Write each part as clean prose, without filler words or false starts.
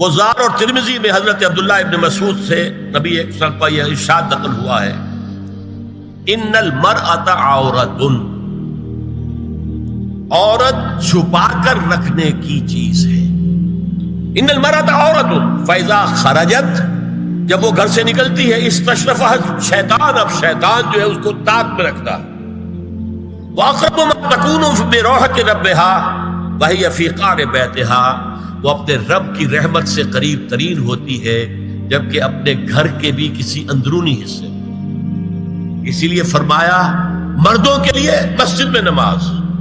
بزار اور ترمذی میں حضرت عبداللہ ابن مسعود سے نبی ایک وسلم کا یہ ارشاد نقل ہوا ہے، ان المرأۃ عورۃ، عورت چھپا کر رکھنے کی چیز ہے۔ ان المرأۃ عورۃ فاذا خرجت، جب وہ گھر سے نکلتی ہے، استشرفها شیطان، اب شیطان جو ہے اس کو تاک میں رکھتا ہے۔ واقرب ما تکون بروحۃ ربها وهي فی قعر بیتها، وہ اپنے رب کی رحمت سے قریب ترین ہوتی ہے جبکہ اپنے گھر کے بھی کسی اندرونی حصے۔ اسی لیے فرمایا مردوں کے لیے مسجد میں نماز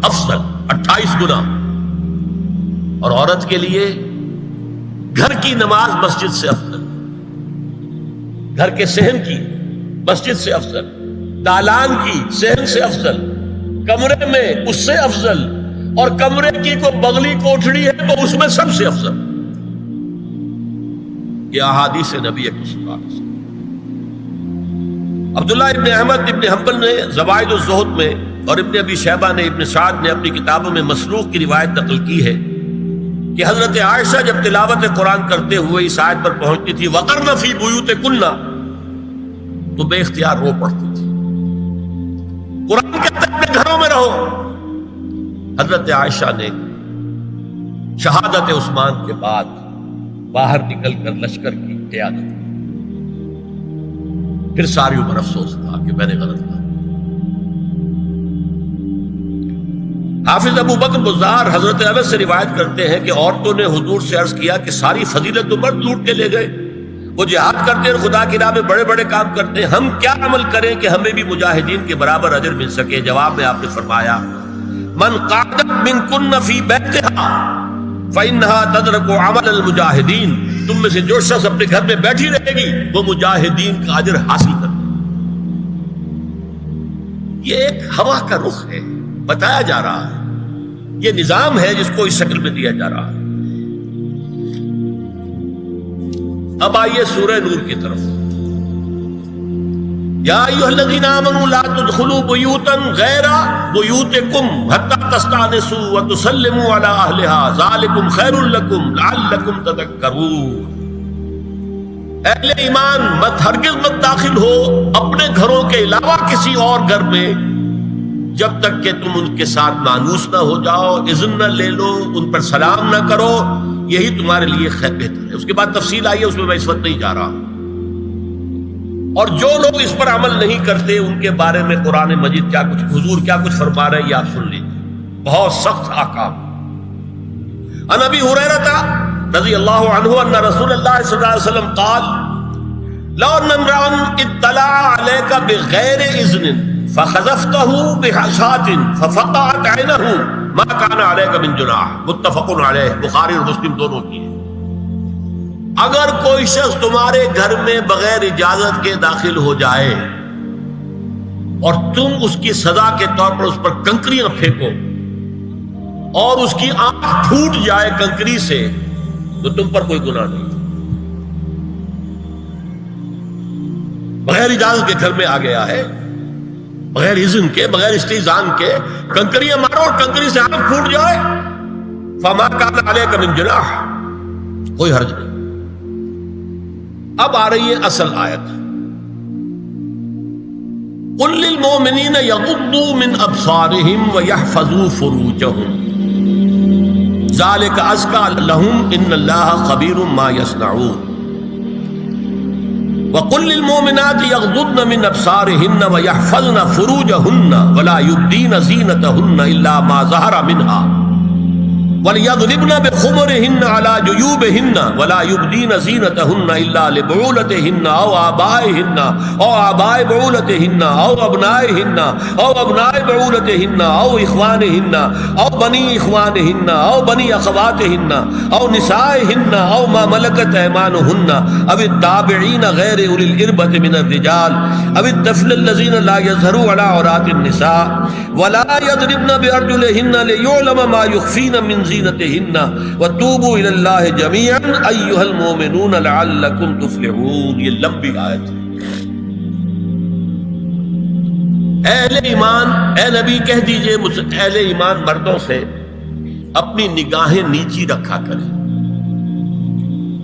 افضل 28 گنا، اور عورت کے لیے گھر کی نماز مسجد سے افضل، گھر کے صحن کی مسجد سے افضل، دالان کی صحن سے افضل، کمرے میں اس سے افضل، اور کمرے کی کوئی بغلی کوٹھڑی ہے تو اس میں سب سے افضل۔ یہ احادیث نبی اکرم صلی اللہ علیہ وسلم۔ عبداللہ ابن احمد ابن حنبل نے زوائد الزہد میں اور ابن ابی شیبہ نے، ابن سعد نے اپنی کتابوں میں مسروق کی روایت نقل کی ہے کہ حضرت عائشہ جب تلاوت قرآن کرتے ہوئے اس آیت پر پہنچتی تھی وَقَرْنَ فِي بُيُوتِكُنَّ، تو بے اختیار رو پڑتی تھی۔ قرآن کہتا ہے اپنے گھروں میں رہو۔ حضرت عائشہ نے شہادت عثمان کے بعد باہر نکل کر لشکر کی قیادت کی، پھر ساری عمر افسوس تھا کہ میں نے غلط کہا۔ حافظ ابو بکر بزار حضرت انس سے روایت کرتے ہیں کہ عورتوں نے حضور سے عرض کیا کہ ساری فضیلت تو مرد لوٹ کے لے گئے، وہ جہاد کرتے ہیں، خدا کی راہ میں بڑے بڑے کام کرتے ہیں، ہم کیا عمل کریں کہ ہمیں بھی مجاہدین کے برابر اجر مل سکے؟ جواب میں آپ نے فرمایا من قعدت منکن فی بیتہا فإنہا تدرک عمل المجاہدین، تم میں سے جو شخص اپنے گھر میں بیٹھی رہے گی وہ مجاہدین کا اجر حاصل کر۔ یہ ایک ہوا کا رخ ہے، بتایا جا رہا ہے، یہ نظام ہے جس کو اس شکل میں دیا جا رہا ہے۔ اب آئیے سورہ نور کی طرف۔ یا ایھا الذین آمنوا لا تدخلوا بیوتا غیر بیوتکم حتی تستأنسوا وتسلموا علی اہلها ذالکم خیر لکم لعلکم تذکرون۔ اہل ایمان مت ہرگز مت داخل ہو اپنے گھروں کے علاوہ کسی اور گھر میں جب تک کہ تم ان کے ساتھ مانوس نہ ہو جاؤ، اذن نہ لے لو، ان پر سلام نہ کرو، یہی تمہارے لیے خیر بہتر ہے۔ اس کے بعد تفصیل آئی ہے، اس میں میں اس وقت نہیں جا رہا۔ اور جو لوگ اس پر عمل نہیں کرتے ان کے بارے میں قرآن مجید کیا کچھ، حضور کیا کچھ فرما رہے ہیں یہ آپ سن لیجیے، بہت سخت احکام۔ عن ابی ہریرہ رضی اللہ عنہ ان رسول اللہ صلی اللہ علیہ وسلم قال لو ان امرأ اطلع عليك بغیر اذن فخذفته بحشاة ففقعت عینه ما كان عليك من جناح، متفق علیہ، بخاری اور مسلم دونوں کی ہے۔ اگر کوئی شخص تمہارے گھر میں بغیر اجازت کے داخل ہو جائے اور تم اس کی سزا کے طور پر اس پر کنکریاں پھینکو اور اس کی آنکھ پھوٹ جائے کنکری سے، تو تم پر کوئی گناہ نہیں۔ بغیر اجازت کے گھر میں آ گیا ہے، بغیر اذن کے، بغیر استئذان کے کنکریاں مارو اور کنکری سے آنکھ پھوٹ جائے، فما کان علیک من جناح، کوئی حرج نہیں۔ اب آ رہی ہے اصل آیت، قل للمؤمنین یغضوا من ابصارهم ویحفظوا فروجهم ذلک ازکی لهم ان اللہ خبیر ما یصنعون وقل للمؤمنات یغضضن من ابصارهن ویحفظن فروجهن ولا یبدین زینتهن الا ما ظہر منها وَلْيَضْرِبْنَ بِخُمُرِهِنَّ عَلَى جُيُوبِهِنَّ وَلَا يُبْدِينَ زِينَتَهُنَّ إِلَّا لِبُعُولَتِهِنَّ أَوْ آبَائِهِنَّ أَوْ آبَاءِ بُعُولَتِهِنَّ أَوْ أَبْنَائِهِنَّ أَوْ أَبْنَاءِ بُعُولَتِهِنَّ أَوْ إِخْوَانِهِنَّ أَوْ بَنِي إِخْوَانِهِنَّ أَوْ بَنِي أَخَوَاتِهِنَّ أَوْ نِسَائِهِنَّ أَوْ مَا مَلَكَتْ أَيْمَانُهُنَّ أَوِ التَّابِعِينَ غَيْرِ أُولِي الْإِرْبَةِ مِنَ الرِّجَالِ أَوِ الطَّفْلِ الَّذِينَ لَا يَظْهَرُوا عَلَى عَوْرَاتِ النِّسَاءِ وَلَا يَضْرِبْنَ بِأَرْجُلِهِنَّ لِيُعْلَمَ مَا يُخْفِينَ مِنْ زینتہن وتوبوا الی اللہ جميعا ایھا المؤمنون لعلکم تفلحون۔ یہ لمبی آیت ہے۔ اہل ایمان، اے نبی کہہ دیجئے اہل ایمان مردوں سے اپنی نگاہیں نیچی رکھا کریں،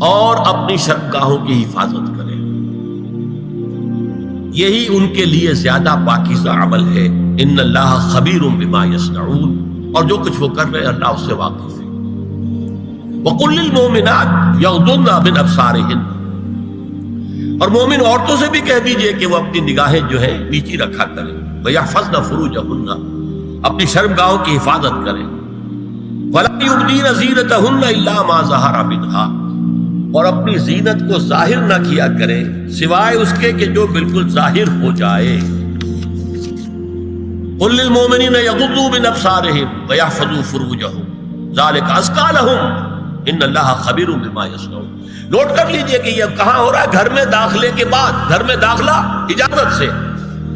اور اپنی شرمگاہوں کی حفاظت کریں، یہی ان کے لیے زیادہ پاکیزہ عمل ہے۔ ان اللہ خبیر بما یصنعون، اور جو کچھ وہ کر رہے ہیں اللہ اس سے واقف ہے۔ وَقُلْ لِلْمُؤْمِنَاتِ يَغْضُضْنَ مِنْ أَبْصَارِهِنَّ، اور مومن عورتوں سے بھی کہہ دیجئے کہ وہ اپنی نگاہیں جو ہے نیچی رکھا کریں، وَيَحْفَظْنَ فُرُوجَهُنَّ، اپنی شرمگاہوں کی حفاظت کریں، وَلَا يُبْدِينَ زِينَتَهُنَّ إِلَّا مَا ظَهَرَ مِنْهَا، اور اپنی زینت کو ظاہر نہ کیا کریں سوائے اس کے کہ جو بالکل ظاہر ہو جائے۔ قُلْ لِلْمُؤْمِنِينَ يَغُضُّوا مِنْ أَبْصَارِهِمْ وَيَحْفَظُوا فُرُوجَهُمْ ذَلِكَ أَزْكَىٰ لَهُمْ إِنَّ اللَّهَ خَبِيرٌ بِمَا يَصْنَعُونَ۔ نوٹ کر لیجئے کہ یہ کہاں ہو رہا ہے؟ گھر میں داخلے کے بعد۔ گھر میں داخلہ اجازت سے،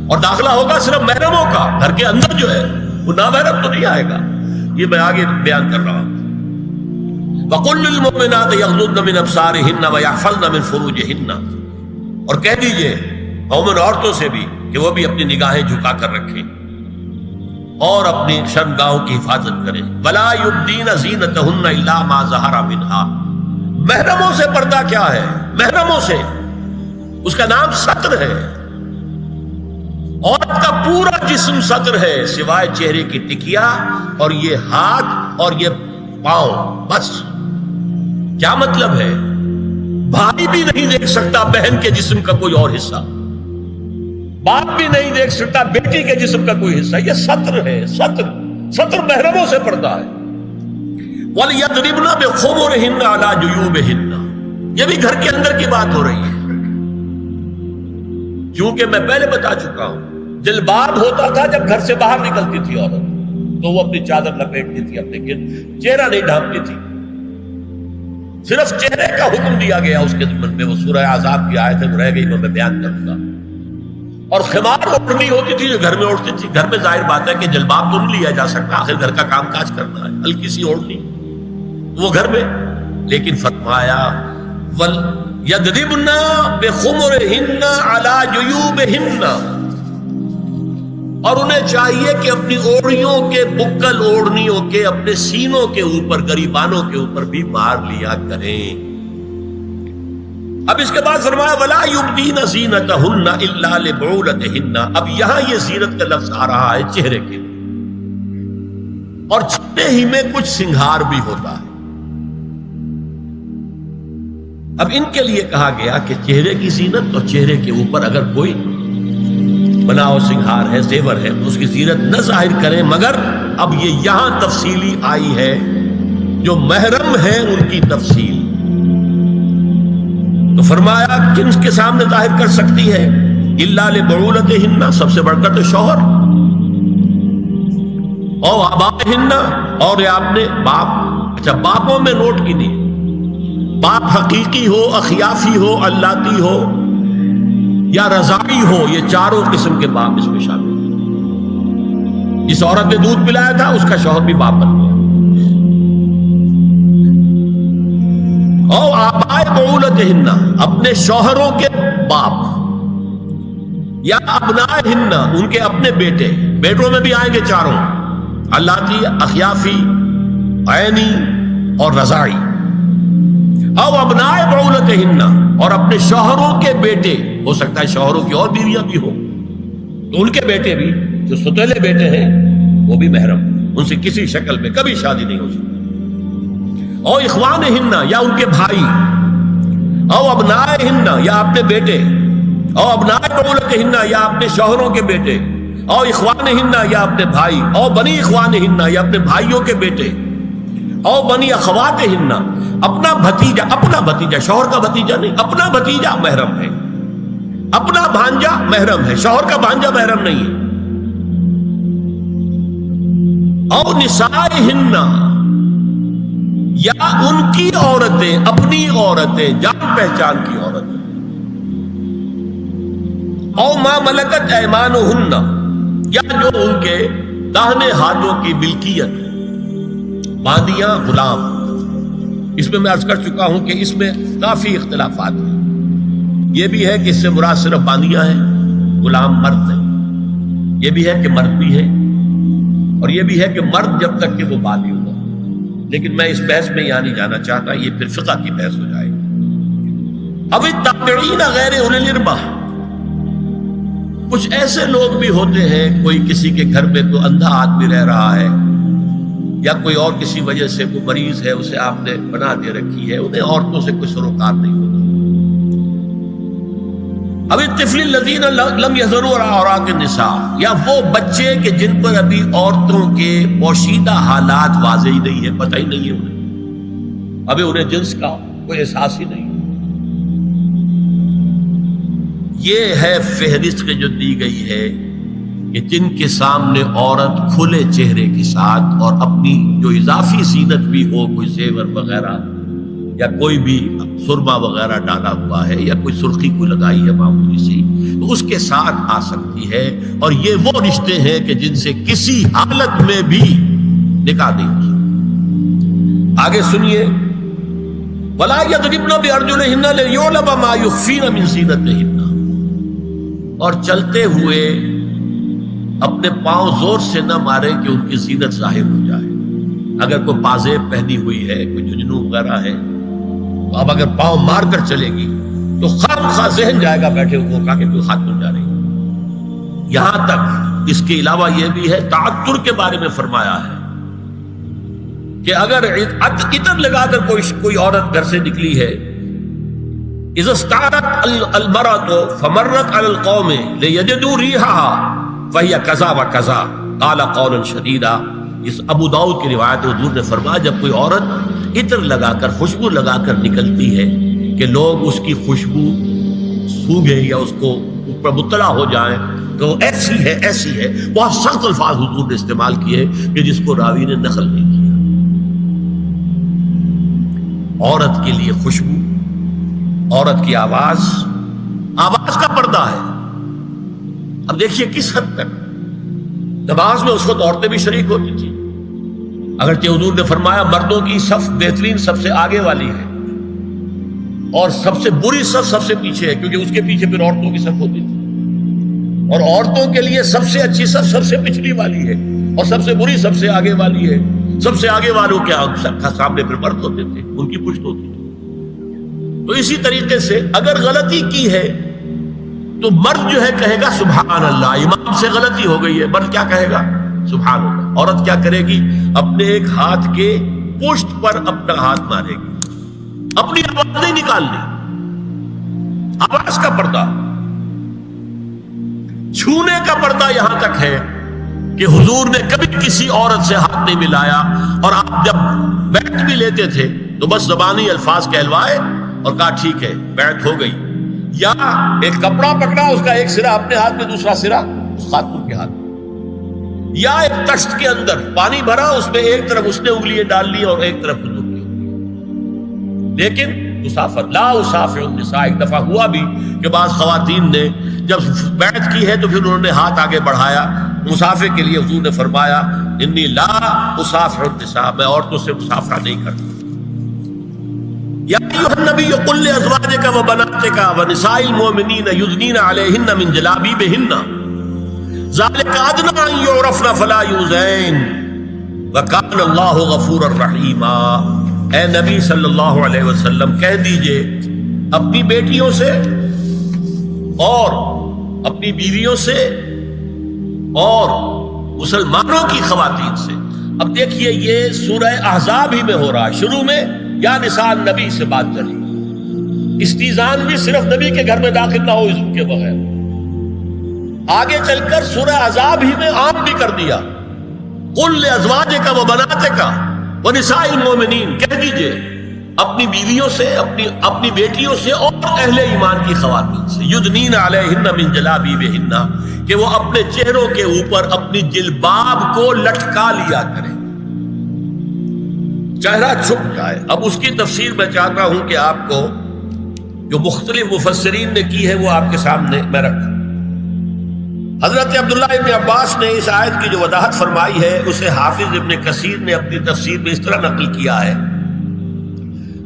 اور داخلہ ہوگا صرف محرموں کا، گھر کے اندر جو ہے وہ نامحرم تو نہیں آئے گا۔ یہ میں آگے بیان کر رہا ہوں۔ وَقُلْ لِلْمُؤْمِنَاتِ يَغْضُضْنَ مِنْ أَبْصَارِهِنَّ وَيَحْفَظْنَ مِنْ فُرُوجِهِنَّ، اور کہہ دیجئے مومن عورتوں سے بھی کہ وہ بھی اپنی نگاہیں جھکا کر رکھیں اور اپنی شرمگاہوں کی حفاظت کریں۔ وَلَا يُبْدِينَ زِينَتَهُنَّ إِلَّا مَا ظَهَرَ مِنْهَا، محرموں سے پردہ کیا ہے؟ محرموں سے، اس کا نام ستر ہے۔ عورت کا پورا جسم ستر ہے سوائے چہرے کی ٹکیا اور یہ ہاتھ اور یہ پاؤں، بس۔ کیا مطلب ہے؟ بھائی بھی نہیں دیکھ سکتا بہن کے جسم کا کوئی اور حصہ، باپ بھی نہیں دیکھ سکتا بیٹی کے جسم کا کوئی حصہ۔ یہ ستر ہے، ستر محرموں سے پردہ ہے۔ وَلْيَضْرِبْنَ بِخُمُرِهِنَّ عَلَىٰ جُيُوبِهِنَّ، یہ بھی گھر کے اندر کی بات ہو رہی ہے، کیونکہ میں پہلے بتا چکا ہوں جلباب ہوتا تھا جب گھر سے باہر نکلتی تھی عورت، تو وہ اپنی چادر لپیٹتی تھی اپنے گرد، چہرہ نہیں ڈھانپتی تھی، صرف چہرے کا حکم دیا گیا اس کے ضمن میں۔ وہ سورہ احزاب کی آیت ہے، وہ رہ گئی، میں بیان کروں گا۔ اور خمار اوڑھنی ہوتی تھی جو گھر میں اوڑھتی تھی۔ گھر میں ظاہر بات ہے کہ جلباب تو نہیں لیا جا سکتا، آخر گھر کا کام کاج کرنا ہے، ہلکی سی اوڑھنی وہ گھر میں، لیکن فرمایا وَلْيَضْرِبْنَ بِخُمُرِهِنَّ عَلَىٰ جُيُوبِهِنَّ، اور انہیں چاہیے کہ اپنی اوڑھیوں کے، بکل اوڑھنیوں کے اپنے سینوں کے اوپر، گریبانوں کے اوپر بھی مار لیا کریں۔ اب اس کے بعد فرمایا وَلَا يُبْدِينَ زِينَتَهُنَّ إِلَّا لِبُعُولَتِهِنَّ، اب یہاں یہ زینت کا لفظ آ رہا ہے چہرے کے، اور چہرے ہی میں کچھ سنگھار بھی ہوتا ہے۔ اب ان کے لیے کہا گیا کہ چہرے کی زینت، اور چہرے کے اوپر اگر کوئی بناؤ سنگھار ہے، زیور ہے، تو اس کی زینت نہ ظاہر کریں، مگر اب یہ یہاں تفصیلی آئی ہے، جو محرم ہے ان کی تفصیل۔ تو فرمایا کن کے سامنے ظاہر کر سکتی ہے؟ الا لبعولتہن، سب سے بڑھ کر تو شوہر، اور آبائہن، اور یہ آپ نے باپ۔ اچھا، باپوں میں نوٹ کی دی، باپ حقیقی ہو، اخیافی ہو، اللاتی ہو یا رضاعی ہو، یہ چاروں قسم کے باپ اس میں شامل ہیں۔ جس عورت نے دودھ پلایا تھا اس کا شوہر بھی باپ بن گیا۔ اور آبائے بعولتہن، اپنے شوہروں کے باپ، یا ابنائہن، ان کے اپنے بیٹے، بیٹوں میں بھی آئیں گے چاروں، اللاتی، اخیافی، عینی اور رضاعی۔ او ابنائے بعولتہن، اور اپنے شوہروں کے بیٹے، ہو سکتا ہے شوہروں کی اور بیویاں بھی ہوں، تو ان کے بیٹے بھی، جو ستیلے بیٹے ہیں وہ بھی محرم، ان سے کسی شکل میں کبھی شادی نہیں ہو سکتی۔ او اخوانہن، یا ان کے بھائی، او ابنائہن، یا اپنے بیٹے، او ابنائے بعولتہن، یا اپنے شوہروں کے بیٹے، او اخوانہن، یا اپنے بھائی، او بنی اخوانہن، یا اپنے بھائیوں کے بیٹے، او بنی اخواتہن، اپنا بھتیجا، شوہر کا بھتیجا نہیں، اپنا بھتیجا محرم ہے، اپنا بھانجا محرم ہے، شوہر کا بھانجا محرم نہیں ہے۔ او نسائہن، یا ان کی عورتیں، اپنی عورتیں، جان پہچان کی عورتیں۔ او ما ملکت ایمانہن، یا جو ان کے داہنے ہاتھوں کی ملکیت، باندیاں، غلام۔ اس میں عرض کر چکا ہوں کہ اس میں کافی اختلافات ہیں۔ یہ بھی ہے کہ اس سے مراد صرف باندیاں ہیں، غلام مرد ہیں، یہ بھی ہے کہ مرد بھی ہے، اور یہ بھی ہے کہ مرد جب تک کہ وہ بالی ہوگا، لیکن میں اس بحث میں یہاں نہیں جانا چاہتا، یہ پھر فقہ کی بحث ہو جائے گی۔ اب التابعین غیر اولی الاربہ، کچھ ایسے لوگ بھی ہوتے ہیں، کوئی کسی کے گھر میں کوئی اندھا آدمی رہ رہا ہے یا کوئی اور کسی وجہ سے کوئی مریض ہے، اسے آپ نے بنا دے رکھی ہے، انہیں عورتوں سے کوئی سروکار نہیں ہوتا۔ اب الطفل الذین لم یظہروا علی عورات النساء، یا وہ بچے کہ جن پر ابھی عورتوں کے پوشیدہ حالات واضح ہی نہیں ہے، پتہ ہی نہیں ہے انہیں، ابھی انہیں جنس کا کوئی احساس ہی نہیں۔ یہ ہے فہرست جو دی گئی ہے کہ جن کے سامنے عورت کھلے چہرے کے ساتھ اور اپنی جو اضافی زینت بھی ہو، کوئی زیور وغیرہ یا کوئی بھی سرما وغیرہ ڈالا ہوا ہے یا کوئی سرخی کو لگائی ہے معمولی سی، تو اس کے ساتھ آ سکتی ہے، اور یہ وہ رشتے ہیں کہ جن سے کسی حالت میں بھی نکاح نہیں ہو سکتا۔ آگے سنیے، وَلَا يَضْرِبْنَ بِأَرْجُلِهِنَّ لِيُعْلَمَ مَا يُخْفِينَ مِنْ زِينَتِهِنَّ، اور چلتے ہوئے اپنے پاؤں زور سے نہ مارے کہ ان کی زینت ظاہر ہو جائے۔ اگر کوئی پازیب پہنی ہوئی ہے، کوئی جھنجھنو وغیرہ ہے، تو اب اگر پاؤں مار کر چلے گی تو خامخواہ ذہن جائے گا بیٹھے ہوئے کا کہ کوئی خاتون جا رہی ہے۔ یہاں تک اس کے علاوہ یہ بھی ہے، تعطر کے بارے میں فرمایا ہے کہ اگر عطر لگا کر کوئی عورت گھر سے نکلی ہے، اذا استعارت المرأة فمرت على القوم ليجدوا ريحها فهي كذا وكذا قال قولا شديدا۔ اس ابو داؤد کی روایت حضور نے فرمایا جب کوئی عورت عطر لگا کر، خوشبو لگا کر نکلتی ہے کہ لوگ اس کی خوشبو سونگیں یا اس کو اوپر مطلع ہو جائیں تو ایسی ہے ایسی ہے، بہت سخت الفاظ حضور نے استعمال کیے کہ جس کو راوی نے نقل نہیں کیا۔ عورت کے لیے خوشبو، عورت کی آواز کا پردہ ہے۔ اب دیکھیے کس حد تک نماز میں اس وقت عورتیں بھی شریک ہوتی تھی، اگرچہ حضور نے فرمایا مردوں کی صف بہترین سب سے آگے والی ہے اور سب سے بری صف سب سے پیچھے ہے، کیونکہ اس کے پیچھے پھر عورتوں کی صف ہوتی تھی، اور عورتوں کے لیے سب سے اچھی صف سب سے پچھلی والی ہے اور سب سے بری سب سے آگے والی ہے۔ سب سے آگے والوں کے سامنے پھر مرد ہوتے تھے، ان کی پشت ہوتی تھی۔ تو اسی طریقے سے اگر غلطی کی ہے تو مرد جو ہے کہے گا سبحان اللہ، امام سے غلطی ہو گئی ہے، مرد کیا کہے گا؟ سبحان اللہ۔ عورت کیا کرے گی؟ اپنے ایک ہاتھ کے پشت پر اپنا ہاتھ مارے گی، اپنی آواز نہیں نکالنی، آواز کا پردہ، چھونے کا پردہ یہاں تک ہے کہ حضور نے کبھی کسی عورت سے ہاتھ نہیں ملایا، اور آپ جب بیعت بھی لیتے تھے تو بس زبانی الفاظ کہلوائے اور کہا ٹھیک ہے بیعت ہو گئی، یا ایک کپڑا پکڑا، اس کا ایک سرا اپنے ہاتھ میں دوسرا سرا اس خاتون کے ہاتھ میں، یا ایک تشت کے اندر پانی بھرا، اس میں ایک طرف اس نے انگلیاں ڈال لی اور ایک طرف حضور کی انگلیاں۔ لیکن مسافر لا اسافر النساء، ایک دفعہ ہوا بھی کہ بعض خواتین نے جب بیعت کی ہے تو پھر انہوں نے ہاتھ آگے بڑھایا مسافر کے لیے، حضور نے فرمایا انی لا اسافر النساء، میں عورتوں سے مسافرہ نہیں کرتا۔ یا ایھا النبی قل لازواجک وبناتک ونساء المؤمنین یدنین علیہن من جلابیبہن ذلک ادنی ان یعرفن فلا یؤذین وکان اللہ غفورا رحیما۔ اے نبی صلی اللہ علیہ وسلم کہہ دیجئے اپنی بیٹیوں سے اور اپنی بیویوں سے اور مسلمانوں کی خواتین سے۔ اب دیکھیے یہ سورہ احزاب ہی میں ہو رہا ہے، شروع میں یا نساء نبی سے بات چلی، استیزان بھی صرف نبی کے گھر میں داخل نہ ہو اذن کے بغیر، آگے چل کر سورہ احزاب ہی میں عام بھی کر دیا، قل لازواجک وبناتک ونساء المؤمنین، کہہ دیجئے اپنی بیویوں سے، اپنی بیٹیوں سے اور اہل ایمان کی خواتین سے، یدنین علیہن من جلابیبہن، کہ وہ اپنے چہروں کے اوپر اپنی جلباب کو لٹکا لیا کریں، چہرہ چھپ جائے۔ اب اس کی تفسیر میں چاہتا ہوں کہ آپ کو جو مختلف مفسرین نے کی ہے وہ آپ کے سامنے میں رکھوں۔ حضرت عبداللہ ابن عباس نے اس آیت کی جو وضاحت فرمائی ہے اسے حافظ ابن کثیر نے اپنی تفسیر میں اس طرح نقل کیا ہے،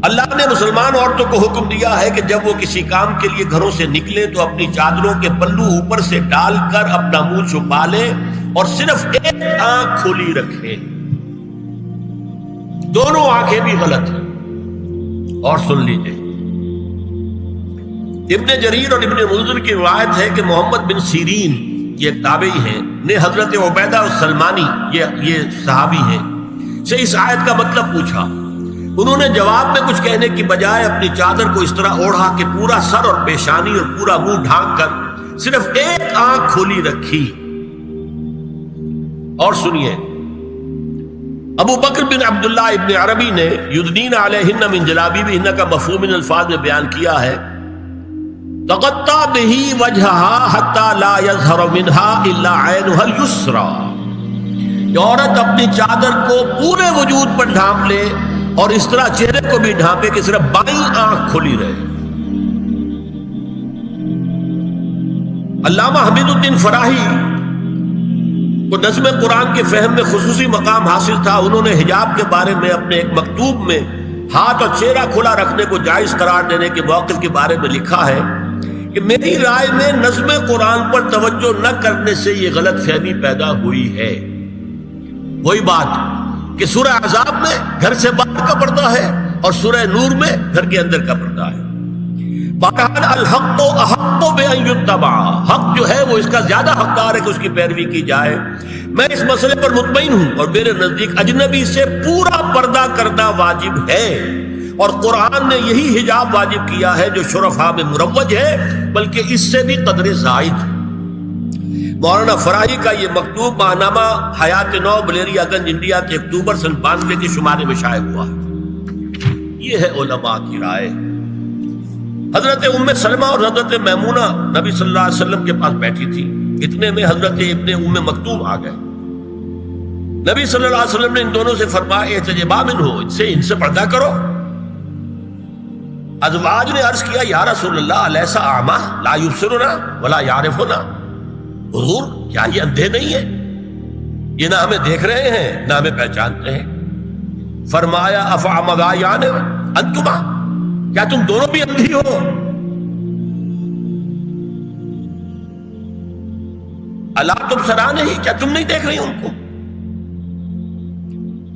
اللہ نے مسلمان عورتوں کو حکم دیا ہے کہ جب وہ کسی کام کے لیے گھروں سے نکلے تو اپنی چادروں کے پلو اوپر سے ڈال کر اپنا منہ چھپا لے اور صرف ایک آنکھ کھلی رکھے، دونوں آنکھیں بھی غلط ہیں۔ اور سن لیجئے، ابن جریر اور ابن منذر کی روایت ہے کہ محمد بن سیرین یہ ایک تابعی ہیں نے حضرت عبیدہ السلمانی یہ صحابی ہیں سے اس آیت کا مطلب پوچھا. انہوں نے جواب میں کچھ کہنے کی بجائے اپنی چادر کو اس طرح اوڑھا کہ پورا سر اور پیشانی اور پورا منہ ڈھانک کر صرف ایک آنکھ کھولی رکھی. اور سنیے ابو بکر بن عبداللہ ابن عربی نے یدنین علیہن من جلابیبہن کا مفہوم ان الفاظ میں بیان کیا ہے تغطى به وجهها حتى لا يظهر منها الا عينها اليسرى. کہ عورت اپنی چادر کو پورے وجود پر ڈھانپ لے اور اس طرح چہرے کو بھی ڈھانپے کہ صرف بائیں آنکھ کھلی رہے. علامہ حمید الدین فراہی کو نظم قرآن کے فہم میں خصوصی مقام حاصل تھا. انہوں نے حجاب کے بارے میں اپنے ایک مکتوب میں ہاتھ اور چہرہ کھلا رکھنے کو جائز قرار دینے کے موقف کے بارے میں لکھا ہے کہ میری رائے میں نظم قرآن پر توجہ نہ کرنے سے یہ غلط فہمی پیدا ہوئی ہے. وہی بات کہ سورہ احزاب میں گھر سے باہر کا پردہ ہے اور سورہ نور میں گھر کے اندر کا پردہ ہے. بہرحال الحق احق بان یتبع، حق جو ہے وہ اس کا زیادہ حقدار ہے کہ اس کی پیروی کی جائے. میں اس مسئلے پر مطمئن ہوں اور میرے نزدیک اجنبی سے پورا پردہ کرنا واجب ہے اور قرآن نے یہی حجاب واجب کیا ہے جو شرفاء میں مروج ہے بلکہ اس سے بھی قدر زائد. مولانا فراہی کا یہ مکتوب ماہنامہ حیات نو بلیریا گنج انڈیا کے اکتوبر سن 92 کے شمارے میں شائع ہوا. یہ ہے علماء کی رائے. حضرت ام سلمہ اور حضرت میمونہ نبی صلی اللہ علیہ وسلم کے پاس بیٹھی تھی. اتنے میں حضرت ابن ام مکتوم آ گئے. نبی صلی اللہ علیہ وسلم نے ان دونوں سے فرمایا احتجبا منہ، ان سے پردہ کرو. ازواج نے عرض کیا یا رسول اللہ الیس اعمی لا یبصرنا ولا یعرفنا، حضور کیا یہ اندھے نہیں ہیں؟ یہ نہ ہمیں دیکھ رہے ہیں نہ ہمیں پہچانتے ہیں. فرمایا افعمغایان انتما، کیا تم دونوں بھی اندھی ہو؟ الا تبصران ہی، کیا تم نہیں دیکھ رہی ان کو؟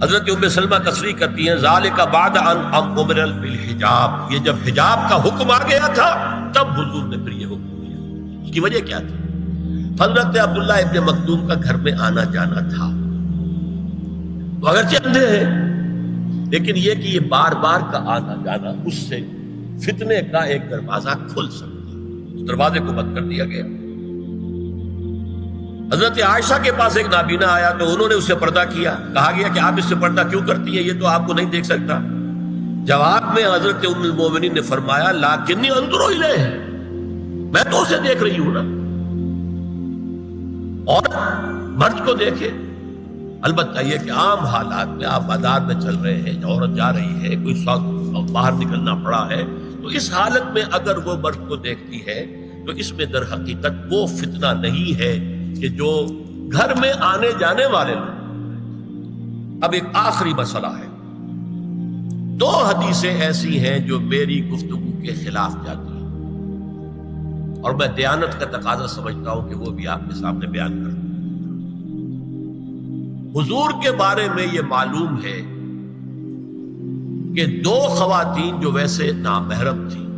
حضرت ام سلمہ تصریح کرتی ہیں ذالک بعد ان امر بالحجاب، یہ جب حجاب کا حکم آ گیا تھا تب حضور نے پھر یہ حکم دیا. اس کی وجہ کیا تھی؟ حضرت عبداللہ ابن مکتوم کا گھر میں آنا جانا تھا. تو اگرچہ اندھے ہیں لیکن یہ کہ یہ بار بار کا آنا جانا اس سے فتنے کا ایک دروازہ کھل سکتا ہے. اس دروازے کو بند کر دیا گیا. حضرت عائشہ کے پاس ایک نابینا آیا تو انہوں نے اس سے پردہ کیا. کہا گیا کہ آپ اس سے پردہ کیوں کرتی ہیں، یہ تو آپ کو نہیں دیکھ سکتا. جواب میں حضرت ام المومنین نے فرمایا لیکنی انظر الیہ، میں تو اسے دیکھ رہی ہوں نا. اور مرد کو دیکھے. البتہ یہ کہ عام حالات میں آپ بازار میں چل رہے ہیں، عورت جا رہی ہے، کوئی شوق باہر نکلنا پڑا ہے، تو اس حالت میں اگر وہ مرد کو دیکھتی ہے تو اس میں در حقیقت وہ فتنہ نہیں ہے کہ جو گھر میں آنے جانے والے لوگ. اب ایک آخری مسئلہ ہے. 2 حدیثیں ایسی ہیں جو میری گفتگو کے خلاف جاتی ہیں اور میں دیانت کا تقاضا سمجھتا ہوں کہ وہ بھی آپ کے سامنے بیان کروں. حضور کے بارے میں یہ معلوم ہے کہ 2 خواتین جو ویسے نامحرم تھیں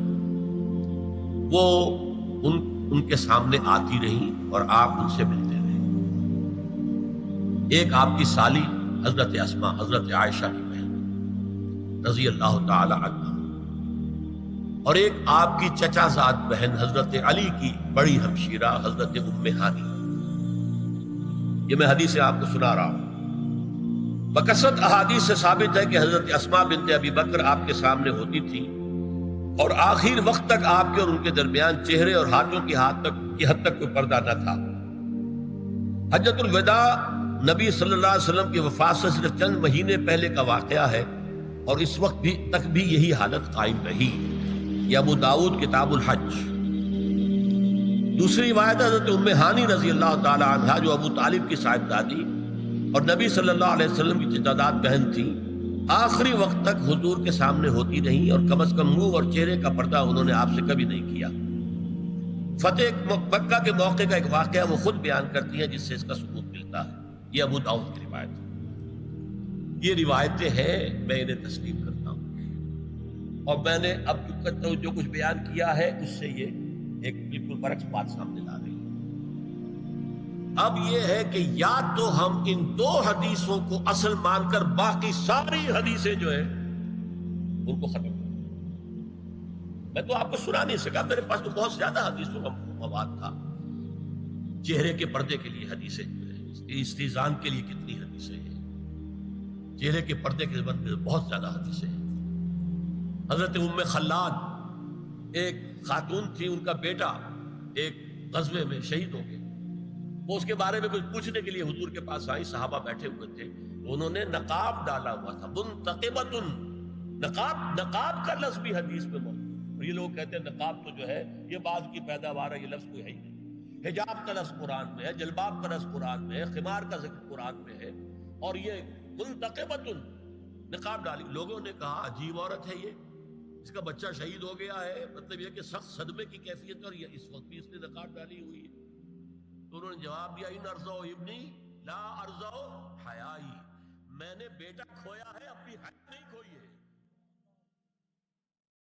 وہ ان کے سامنے آتی رہیں اور آپ ان سے ملتے رہے. ایک آپ کی سالی حضرت اسماء، حضرت عائشہ کی بہن رضی اللہ تعالی عنہ، اور ایک آپ کی چچا زاد بہن حضرت علی کی بڑی ہمشیرہ حضرت ام ہانی. یہ میں حدیث آپ کو سنا رہا ہوں. بکثرت احادیث سے ثابت ہے کہ حضرت اسماء بنت ابی بکر آپ کے سامنے ہوتی تھی اور آخر وقت تک آپ کے اور ان کے درمیان چہرے اور ہاتھوں کی حد تک کوئی پردہ نہ تھا. حجۃ الوداع نبی صلی اللہ علیہ وسلم کی وفات سے صرف چند مہینے پہلے کا واقعہ ہے اور اس وقت تک بھی یہی حالت قائم رہی. یہ ابو داؤد کتاب الحج. دوسری روایت حضرت ام ہانی رضی اللہ تعالی عنہا جو ابو طالب کی صاحبزادی اور نبی صلی اللہ علیہ وسلم کی چچاداد بہن تھی، آخری وقت تک حضور کے سامنے ہوتی رہیں اور کم از کم منہ اور چہرے کا پردہ انہوں نے آپ سے کبھی نہیں کیا. فتح مکہ کے موقع کا ایک واقعہ وہ خود بیان کرتی ہیں جس سے اس کا ثبوت ملتا ہے. یہ ابو داؤد کی روایت ہے. یہ روایتیں ہیں، میں انہیں تسلیم کرتا ہوں. اور میں نے اب جو کچھ بیان کیا ہے اس سے یہ ایک بالکل برعکس بات سامنے لا رہی ہے۔ اب یہ ہے کہ یا تو ہم ان دو حدیثوں کو اصل مان کر باقی ساری حدیثیں جو ہیں ان کو ختم کریں۔ میں تو آپ کو سنا نہیں سکا، میرے پاس تو بہت زیادہ حدیثوں کا مواد تھا۔ چہرے کے پردے کے لیے حدیثیں جو ہے، استیزان کے لیے کتنی حدیثیں ہیں، چہرے کے پردے کے بارے میں بہت زیادہ حدیثیں ہیں۔ حضرت ام خلاد ایک خاتون تھی، ان کا بیٹا ایک غزوے میں شہید ہو گیا، وہ اس کے بارے میں کچھ پوچھنے کے لیے حضور کے پاس آئی، صحابہ بیٹھے ہوئے تھے، انہوں نے نقاب ڈالا ہوا تھا، منتقبۃ، نقاب کا لفظ بھی حدیث میں موجود ہے۔ اور یہ لوگ کہتے ہیں نقاب تو جو ہے یہ بعد کی پیداوار ہے، یہ لفظ کوئی ہے ہی نہیں۔ حجاب کا لفظ قرآن میں ہے، جلباب کا لفظ قرآن میں ہے، خمار کا ذکر قرآن میں ہے، اور یہ منتقبۃ، نقاب ڈالی۔ لوگوں نے کہا عجیب عورت ہے یہ، اس کا بچہ شہید ہو گیا ہے، مطلب یہ کہ سخت صدمے کی کیفیت ہے، اور یہ اس وقت بھی اس نے نقاب ڈالی ہوئی ہے۔ تو انہوں نے جواب دیا ان ارزو ابنی لا ارزو حیائی، میں نے بیٹا کھویا ہے، اپنی حیا نہیں کھوئی ہے۔